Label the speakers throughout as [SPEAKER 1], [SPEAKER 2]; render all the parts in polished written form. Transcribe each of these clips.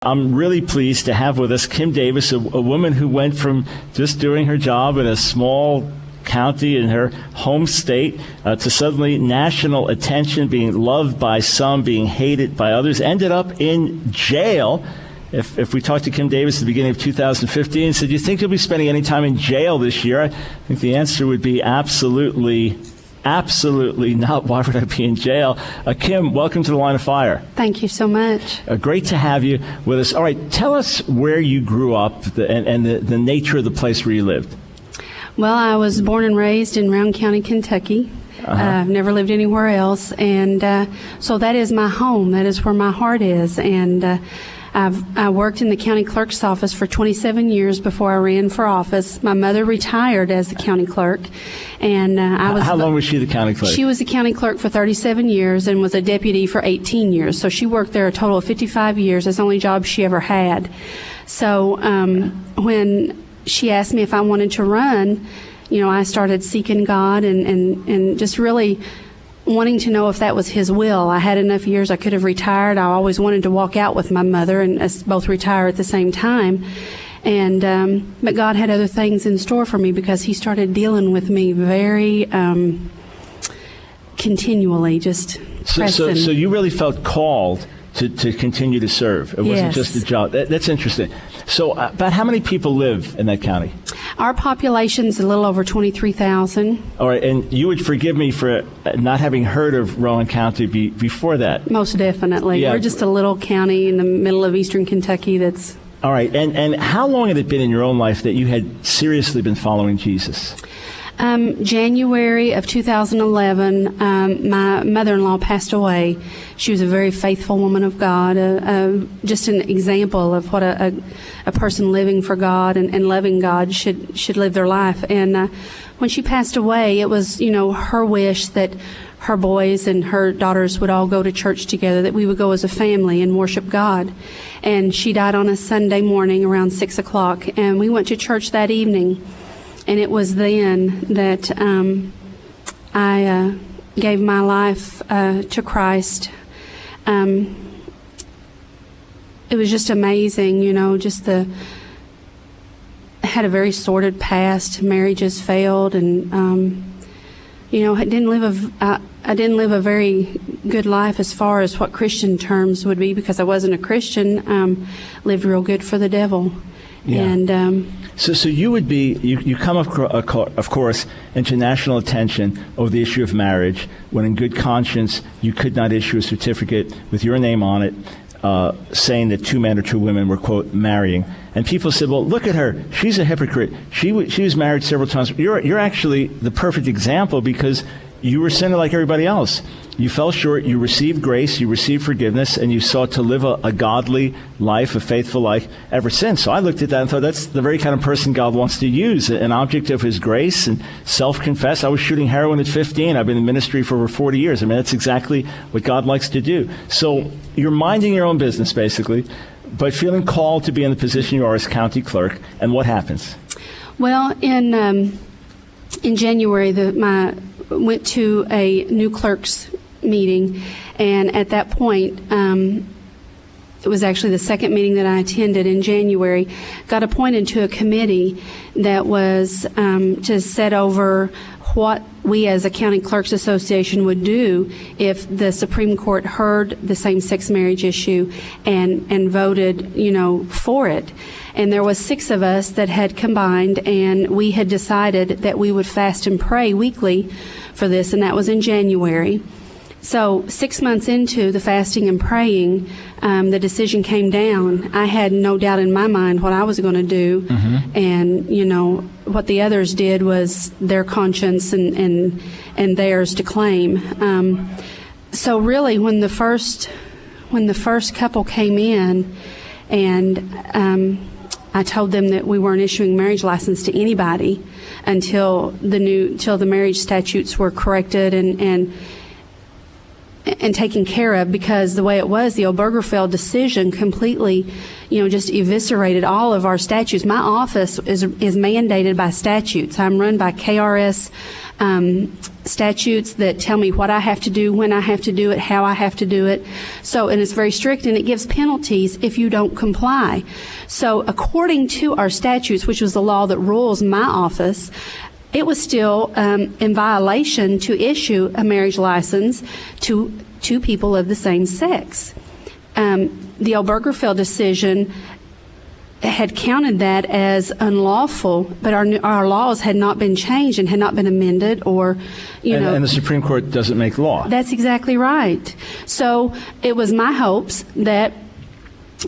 [SPEAKER 1] I'm really pleased to have with us Kim Davis, a woman who went from just doing her job in a small county in her home state to suddenly national attention, being loved by some, being hated by others, ended up in jail. If we talked to Kim Davis at the beginning of 2015 and said, "Do you think you'll be spending any time in jail this year?" I think the answer would be absolutely not. Why would I be in jail? Kim, welcome to the Line of Fire.
[SPEAKER 2] Thank you so much.
[SPEAKER 1] Great to have you with us. All right, tell us where you grew up and the nature of the place where you lived.
[SPEAKER 2] Well, I was born and raised in Round County, Kentucky. I've never lived anywhere else, and so that is my home. That is where my heart is, and I worked in the county clerk's office for 27 years before I ran for office. My mother retired as the county clerk, and I was...
[SPEAKER 1] How long was she the county clerk?
[SPEAKER 2] She was the county clerk for 37 years and was a deputy for 18 years. So she worked there a total of 55 years. That's the only job she ever had. So when she asked me if I wanted to run, I started seeking God and just really wanting to know if that was His will. I had enough years I could have retired. I always wanted to walk out with my mother and us both retire at the same time. And but God had other things in store for me because He started dealing with me very continually, just pressing.
[SPEAKER 1] So you really felt called to continue to serve. It wasn't
[SPEAKER 2] Yes.
[SPEAKER 1] just a job. That's interesting. So about how many people live in that county?
[SPEAKER 2] Our population's a little over 23,000.
[SPEAKER 1] All right, and you would forgive me for not having heard of Rowan County before that.
[SPEAKER 2] Most definitely.
[SPEAKER 1] Yeah.
[SPEAKER 2] We're just a little county in the middle of eastern Kentucky that's...
[SPEAKER 1] All right, and how long had it been in your own life that you had seriously been following Jesus?
[SPEAKER 2] January of 2011, my mother-in-law passed away. She was a very faithful woman of God, just an example of what a person living for God and loving God should live their life. And when she passed away, it was, her wish that her boys and her daughters would all go to church together, that we would go as a family and worship God. And she died on a Sunday morning around 6 o'clock, and we went to church that evening. And it was then that I gave my life to Christ. It was just amazing, I had a very sordid past. Marriages failed, and I didn't live a very good life as far as what Christian terms would be, because I wasn't a Christian. Lived real good for the devil.
[SPEAKER 1] Yeah.
[SPEAKER 2] And
[SPEAKER 1] So you would be, you come, of course, into national attention over the issue of marriage, when in good conscience you could not issue a certificate with your name on it saying that two men or two women were, quote, marrying. And people said, well, look at her. She's a hypocrite. She was married several times. You're actually the perfect example, because you were a sinner like everybody else. You fell short, you received grace, you received forgiveness, and you sought to live a godly life, a faithful life ever since. So I looked at that and thought, that's the very kind of person God wants to use, an object of His grace, and self-confess. I was shooting heroin at 15. I've been in ministry for over 40 years. I mean, that's exactly what God likes to do. So you're minding your own business, basically, but feeling called to be in the position you are as county clerk. And what happens? Well,
[SPEAKER 2] in January, went to a new clerk's meeting, and at that point, it was actually the second meeting that I attended in January, got appointed to a committee that was to set over what we as a County Clerks Association would do if the Supreme Court heard the same-sex marriage issue and voted, for it. And there was 6 of us that had combined, and we had decided that we would fast and pray weekly for this, and that was in January. So 6 months into the fasting and praying, the decision came down. I had no doubt in my mind what I was going to do, and what the others did was their conscience and theirs to claim. So really, when the first couple came in, and I told them that we weren't issuing marriage license to anybody until the marriage statutes were corrected, and and taken care of, because the way it was, the Obergefell decision completely, just eviscerated all of our statutes. My office is mandated by statutes. I'm run by KRS statutes that tell me what I have to do, when I have to do it, how I have to do it. And it's very strict, and it gives penalties if you don't comply. So according to our statutes, which was the law that rules my office, it was still in violation to issue a marriage license to two people of the same sex. The Obergefell decision had counted that as unlawful, but our laws had not been changed and had not been amended, or
[SPEAKER 1] and the Supreme Court doesn't make law.
[SPEAKER 2] That's exactly right. So it was my hopes that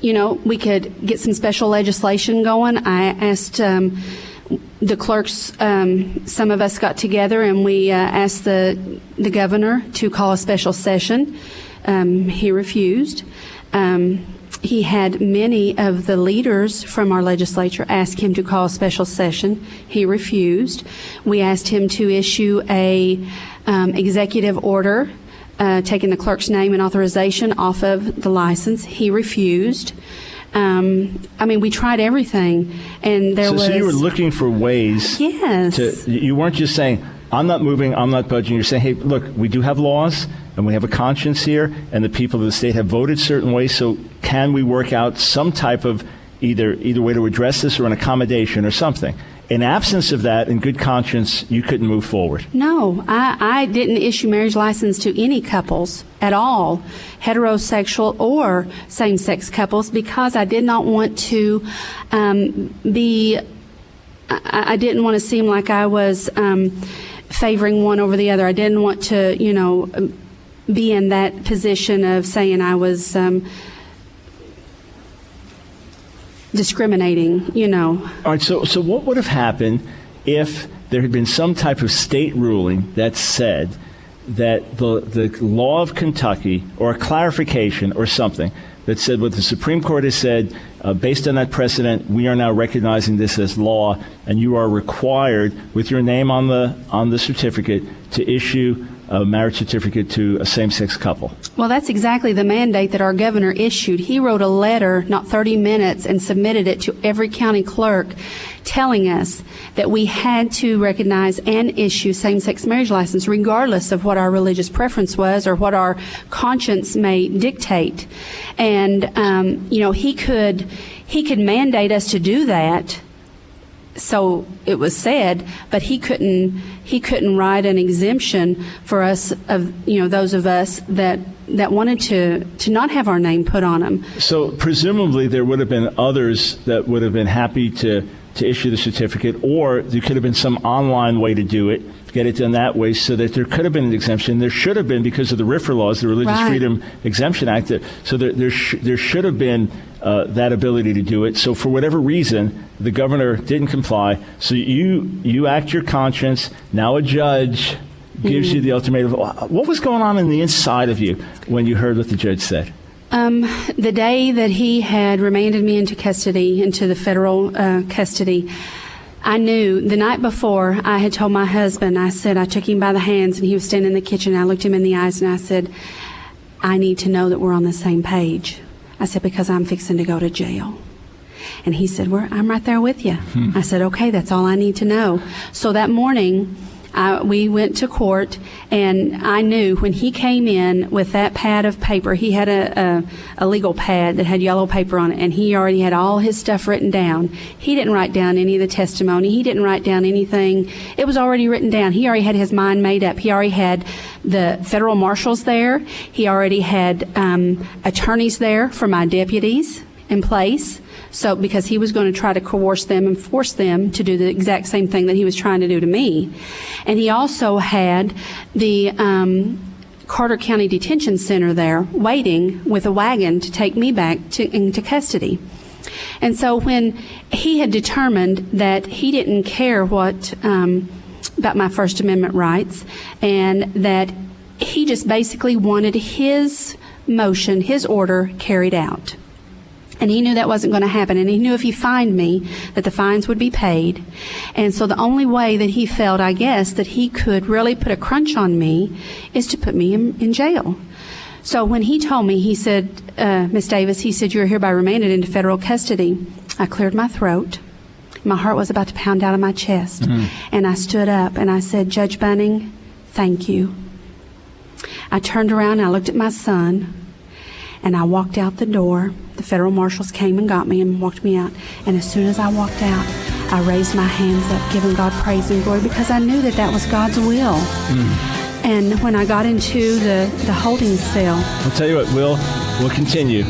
[SPEAKER 2] we could get some special legislation going. I asked the clerks, some of us got together and we asked the governor to call a special session. He refused. He had many of the leaders from our legislature ask him to call a special session. He refused. We asked him to issue a executive order taking the clerk's name and authorization off of the license. He refused. We tried everything, and So
[SPEAKER 1] you were looking for ways.
[SPEAKER 2] Yes.
[SPEAKER 1] You weren't just saying, I'm not moving, I'm not budging. You're saying, hey, look, we do have laws, and we have a conscience here, and the people of the state have voted certain ways, so can we work out some type of either way to address this, or an accommodation or something? In absence of that, in good conscience, you couldn't move forward.
[SPEAKER 2] No, I didn't issue marriage license to any couples at all, heterosexual or same-sex couples, because I did not want to I didn't want to seem like I was favoring one over the other. I didn't want to, be in that position of saying I was discriminating, All
[SPEAKER 1] right, so what would have happened if there had been some type of state ruling that said that the law of Kentucky, or a clarification or something, that said what the Supreme Court has said, based on that precedent, we are now recognizing this as law, and you are required, with your name on the certificate, to issue a marriage certificate to a same-sex couple?
[SPEAKER 2] Well, that's exactly the mandate that our governor issued. He wrote a letter, not 30 minutes, and submitted it to every county clerk, telling us that we had to recognize and issue same-sex marriage license, regardless of what our religious preference was or what our conscience may dictate. And he could mandate us to do that. So it was said, but he couldn't write an exemption for us, of those of us that wanted to not have our name put on them.
[SPEAKER 1] So presumably there would have been others that would have been happy to issue the certificate, or there could have been some online way to do it, get it done that way, so that there could have been an exemption. There should have been, because of the RFRA laws, the Religious
[SPEAKER 2] Right.
[SPEAKER 1] Freedom Exemption Act. So there should have been that ability to do it. So for whatever reason, the governor didn't comply. So you act your conscience. Now a judge gives you the ultimatum. What was going on in the inside of you when you heard what the judge said?
[SPEAKER 2] The day that he had remanded me into the federal custody, I knew the night before. I had told my husband, I said, I took him by the hands and he was standing in the kitchen. I looked him in the eyes and I said, I need to know that we're on the same page. I said, because I'm fixing to go to jail. And he said, I'm right there with you. I said, okay, that's all I need to know. So that morning, we went to court, and I knew when he came in with that pad of paper, he had a legal pad that had yellow paper on it, and he already had all his stuff written down. He didn't write down any of the testimony. He didn't write down anything. It was already written down. He already had his mind made up. He already had the federal marshals there. He already had attorneys there for my deputies in place. So, because he was going to try to coerce them and force them to do the exact same thing that he was trying to do to me. And he also had the Carter County Detention Center there waiting with a wagon to take me back into custody. And so when he had determined that he didn't care about my First Amendment rights, and that he just basically wanted his motion, his order carried out. And he knew that wasn't going to happen. And he knew if he fined me, that the fines would be paid. And so the only way that he felt, I guess, that he could really put a crunch on me is to put me in jail. So when he told me, he said, Miss Davis, he said, you're hereby remanded into federal custody. I cleared my throat. My heart was about to pound out of my chest. And I stood up and I said, Judge Bunning, thank you. I turned around and I looked at my son and I walked out the door. The federal marshals came and got me and walked me out. And as soon as I walked out, I raised my hands up, giving God praise and glory, because I knew that was God's will. And when I got into the holding cell...
[SPEAKER 1] I'll tell you what, we'll continue.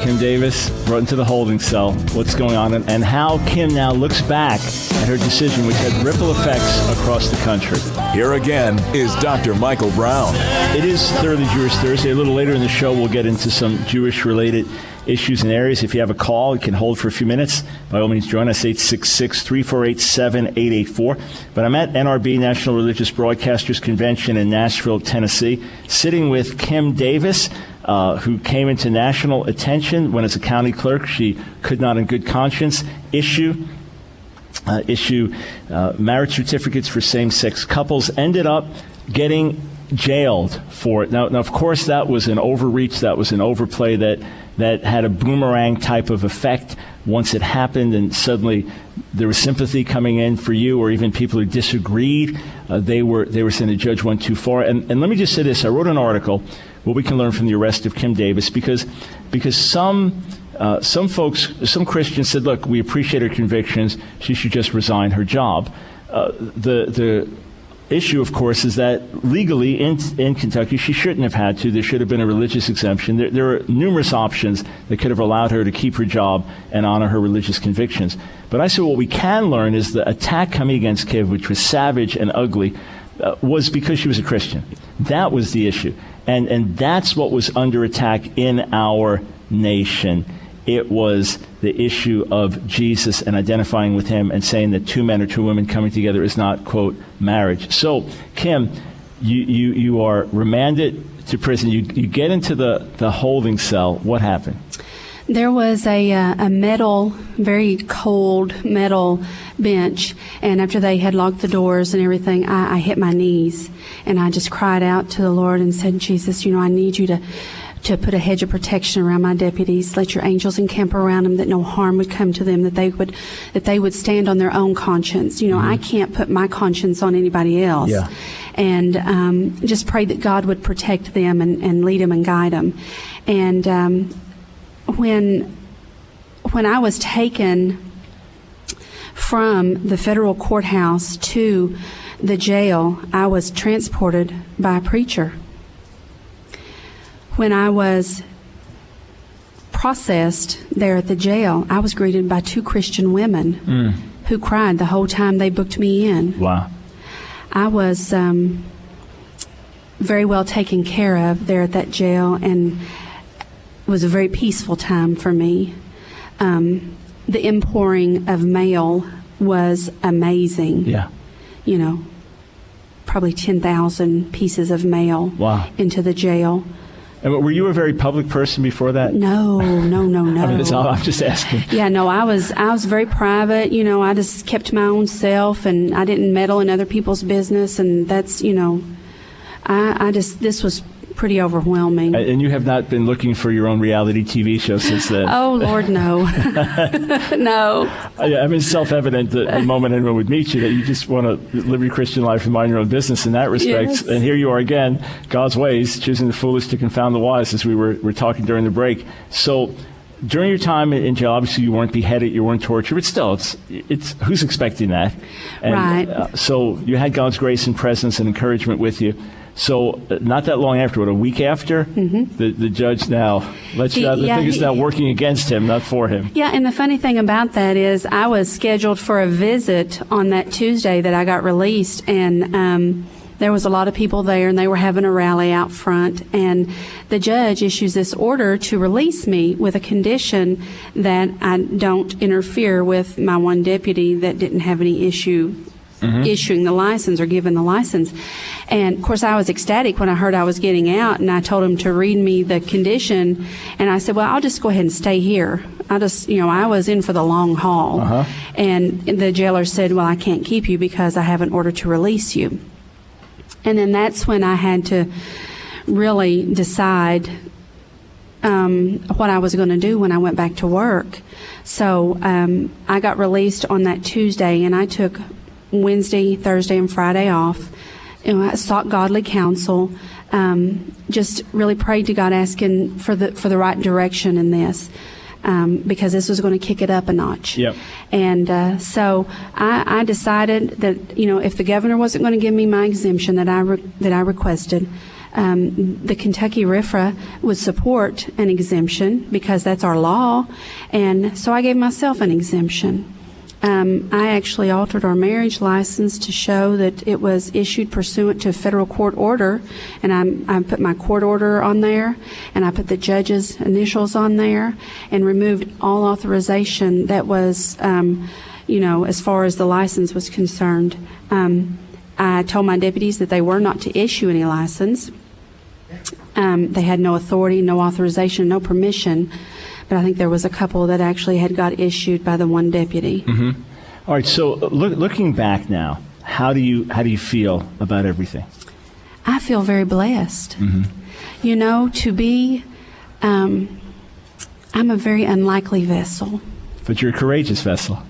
[SPEAKER 1] Kim Davis brought into the holding cell, what's going on, and how Kim now looks back at her decision, which had ripple effects across the country.
[SPEAKER 3] Here again is Dr. Michael Brown.
[SPEAKER 1] It is Thoroughly Jewish Thursday. A little later in the show, we'll get into some Jewish-related issues and areas. If you have a call, you can hold for a few minutes. By all means, join us, 866-348-7884. But I'm at NRB, National Religious Broadcasters Convention in Nashville, Tennessee, sitting with Kim Davis, who came into national attention when, as a county clerk, she could not in good conscience issue marriage certificates for same-sex couples, ended up getting jailed for it. Now, of course, that was an overreach, that was an overplay that had a boomerang type of effect once it happened, and suddenly there was sympathy coming in for you, or even people who disagreed. They were saying the judge went too far. And let me just say this. I wrote an article, what we can learn from the arrest of Kim Davis, because some folks, some Christians said, look, we appreciate her convictions. She should just resign her job. The issue, of course, is that legally in Kentucky, she shouldn't have had to. There should have been a religious exemption. There are numerous options that could have allowed her to keep her job and honor her religious convictions. But I said what we can learn is the attack coming against Kim, which was savage and ugly, was because she was a Christian. That was the issue. And that's what was under attack in our nation. It was the issue of Jesus and identifying with him and saying that two men or two women coming together is not, quote, marriage. So, Kim, you are remanded to prison. You get into the holding cell. What happened?
[SPEAKER 2] There was a metal, very cold metal bench, and after they had locked the doors and everything, I hit my knees, and I just cried out to the Lord and said, Jesus, I need you to put a hedge of protection around my deputies. Let your angels encamp around them, that no harm would come to them, that they would stand on their own conscience. I can't put my conscience on anybody else.
[SPEAKER 1] Yeah.
[SPEAKER 2] And just pray that God would protect them and lead them and guide them. And when I was taken from the federal courthouse to the jail, I was transported by a preacher. When I was processed there at the jail, I was greeted by two Christian women who cried the whole time they booked me in.
[SPEAKER 1] Wow.
[SPEAKER 2] I was very well taken care of there at that jail, and it was a very peaceful time for me. The impouring of mail was amazing.
[SPEAKER 1] Yeah.
[SPEAKER 2] Probably 10,000 pieces of mail into the jail.
[SPEAKER 1] And were you a very public person before that?
[SPEAKER 2] No.
[SPEAKER 1] I mean, that's all, I'm just asking.
[SPEAKER 2] Yeah, no, I was very private. I just kept my own self, and I didn't meddle in other people's business. And that's, this was pretty overwhelming.
[SPEAKER 1] And you have not been looking for your own reality TV show since then?
[SPEAKER 2] Oh, Lord, no. No.
[SPEAKER 1] I mean, it's self-evident that the moment anyone would meet you that you just want to live your Christian life and mind your own business in that respect.
[SPEAKER 2] Yes.
[SPEAKER 1] And here you are again, God's ways, choosing the foolish to confound the wise, as we were talking during the break. So during your time in jail, obviously you weren't beheaded, you weren't tortured, but still, it's who's expecting that? And,
[SPEAKER 2] right.
[SPEAKER 1] So you had God's grace and presence and encouragement with you. So not that long after, a week after, the judge now lets you out. The thing is now working against him, not for him.
[SPEAKER 2] Yeah, and the funny thing about that is I was scheduled for a visit on that Tuesday that I got released, and there was a lot of people there, and they were having a rally out front, and the judge issues this order to release me with a condition that I don't interfere with my one deputy that didn't have any issue issuing the license or giving the license. And of course I was ecstatic when I heard I was getting out, and I told him to read me the condition, and I said, well, I'll just go ahead and stay here. I was in for the long haul. And the jailer said, well, I can't keep you because I have an order to release you. And then that's when I had to really decide what I was going to do when I went back to work. So I got released on that Tuesday, and I took Wednesday, Thursday, and Friday off. And I sought godly counsel. Just really prayed to God, asking for the right direction in this, because this was going to kick it up a notch.
[SPEAKER 1] Yep.
[SPEAKER 2] And so I decided that, if the governor wasn't going to give me my exemption that I requested, the Kentucky RFRA would support an exemption because that's our law, and so I gave myself an exemption. I actually altered our marriage license to show that it was issued pursuant to a federal court order, and I put my court order on there, and I put the judge's initials on there, and removed all authorization that was, as far as the license was concerned. I told my deputies that they were not to issue any license. They had no authority, no authorization, no permission. But I think there was a couple that actually had got issued by the one deputy.
[SPEAKER 1] Mm-hmm. All right. So looking back now, how do you feel about everything?
[SPEAKER 2] I feel very blessed.
[SPEAKER 1] Mm-hmm.
[SPEAKER 2] To be, I'm a very unlikely vessel.
[SPEAKER 1] But you're a courageous vessel.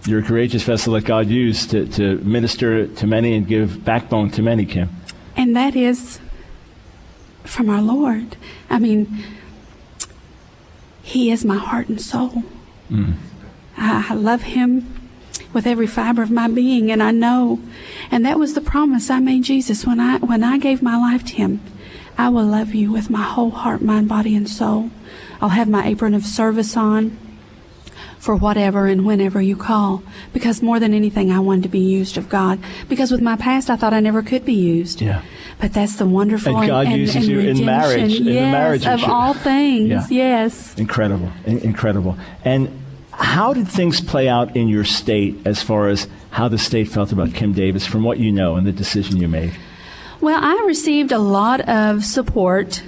[SPEAKER 1] You're a courageous vessel that God used to minister to many and give backbone to many, Kim.
[SPEAKER 2] And that is from our Lord. I mean, He is my heart and soul.
[SPEAKER 1] Mm.
[SPEAKER 2] I love Him with every fiber of my being, and I know. And that was the promise I made Jesus when I gave my life to Him. I will love you with my whole heart, mind, body, and soul. I'll have my apron of service on for whatever and whenever you call. Because more than anything, I wanted to be used of God. Because with my past, I thought I never could be used.
[SPEAKER 1] Yeah.
[SPEAKER 2] But that's the wonderful
[SPEAKER 1] and God uses you in marriage,
[SPEAKER 2] yes,
[SPEAKER 1] in the marriage
[SPEAKER 2] of all things.
[SPEAKER 1] Yeah.
[SPEAKER 2] Yes.
[SPEAKER 1] Incredible, incredible. And how did things play out in your state as far as how the state felt about Kim Davis from what you know and the decision you made?
[SPEAKER 2] Well, I received a lot of support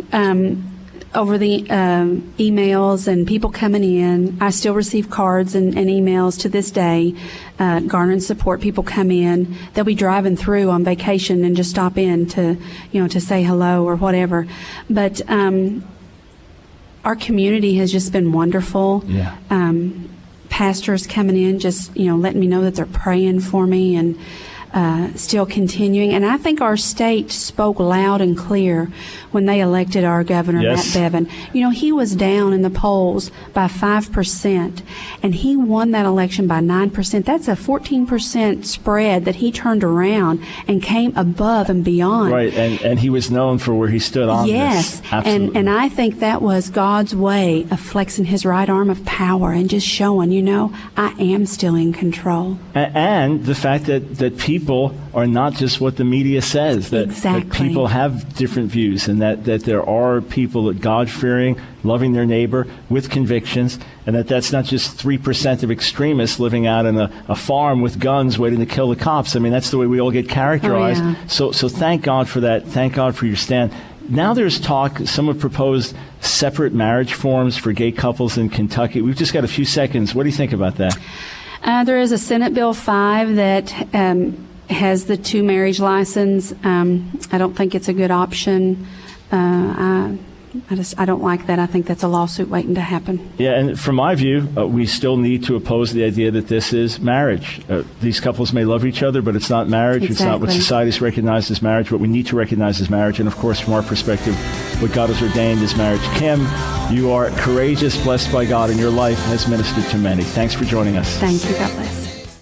[SPEAKER 2] over the emails and people coming in. I still receive cards and emails to this day, garnering support. People come in. They'll be driving through on vacation and just stop in to say hello or whatever. But our community has just been wonderful.
[SPEAKER 1] Yeah.
[SPEAKER 2] Pastors coming in, just letting me know that they're praying for me and still continuing. And I think our state spoke loud and clear when they elected our governor,
[SPEAKER 1] yes.
[SPEAKER 2] Matt Bevin. He was down in the polls by 5%, and he won that election by 9%. That's a 14% spread that he turned around and came above and beyond.
[SPEAKER 1] Right, and he was known for where he stood on
[SPEAKER 2] yes.
[SPEAKER 1] this. Absolutely.
[SPEAKER 2] And I think that was God's way of flexing His right arm of power and just showing, I am still in control.
[SPEAKER 1] And the fact that people are not just what the media says, that people have different views, and that there are people that God-fearing, loving their neighbor with convictions, and that's not just 3% of extremists living out in a farm with guns waiting to kill the cops. I mean, that's the way we all get characterized.
[SPEAKER 2] Oh, yeah.
[SPEAKER 1] So thank God for that. Thank God for your stand. Now there's talk, some have proposed separate marriage forms for gay couples in Kentucky. We've just got a few seconds. What do you think about that?
[SPEAKER 2] There is a Senate Bill 5 that has the two marriage license. I don't think it's a good option. I don't like that. I think that's a lawsuit waiting to happen.
[SPEAKER 1] Yeah, and from my view, we still need to oppose the idea that this is marriage. These couples may love each other, but it's not marriage.
[SPEAKER 2] Exactly.
[SPEAKER 1] It's not what society's recognized as marriage. What we need to recognize as marriage, and of course, from our perspective, what God has ordained as marriage. Kim, you are courageous, blessed by God, and your life has ministered to many. Thanks for joining us.
[SPEAKER 2] Thank you. God bless.